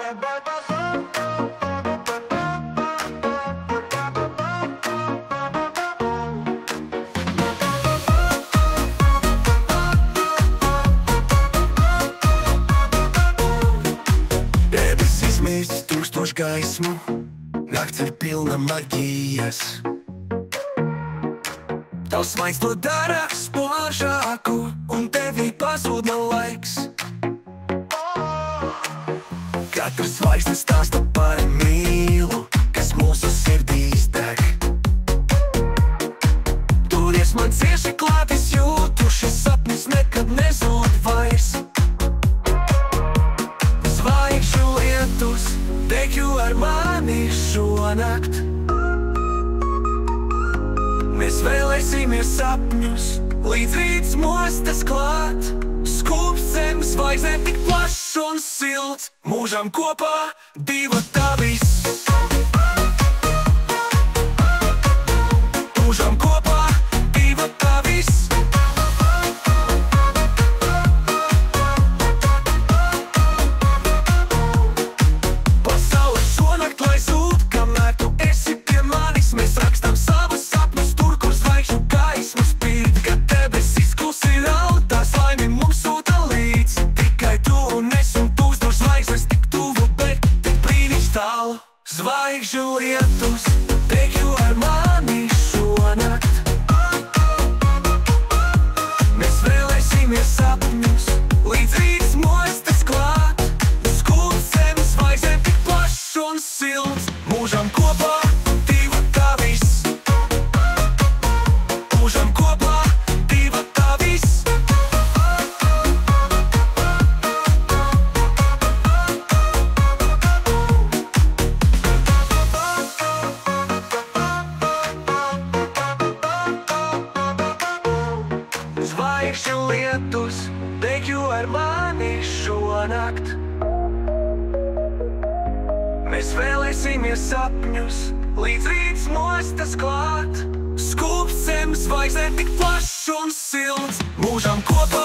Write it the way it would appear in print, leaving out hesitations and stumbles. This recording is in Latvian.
Debesīs mirst trūkstoši gaismu, nakts ir pilna maģijas. Tavs smaids to dara spožāku, un tevī pazūd man laiks. Katrs zvaigznes stāsta par mīlu, kas mūsu sirdīs deg. Turies man cieši klāt, es jūtu, šis sapnis nekad nezūd vairs. Zvaigžņu lietus deju ar mani šonakt. Mēs vēlēsimies sapņus, līdz rīts mostas klāt. Skūps zem zvaigznēm tik plašs un silts, mūžam kopā divi tā viss. Mūžam kopā divi tā viss. Pasaule šonakt lai zūd, kamēr tu esi pie manis. Mēs rakstam savus sapņus tur, kur zvaigžņu gaismu spīd. Kad debesis klusi raudās, laimi mums sūta līdz. Tikai tu un es un tūkstoši zvaigznes tik tuvu, bet tik brīnišķīgi tālu. Zvaigžņu lietus deju ar mani šonakt. Mēs vēlēsimies sapņus, līdz rīts mostas klāt. Skūps zem zvaigznēm tik plašs un silts, mūžam kopā divi tā viss. Mūžam kopā divi tā viss. Zvaigžņu lietus deju ar mani šonakt. Mēs vēlēsimies sapņus, līdz rīts mostas klāt. Skūps zem zvaigznēm tik plašs un silts, mūžam kopā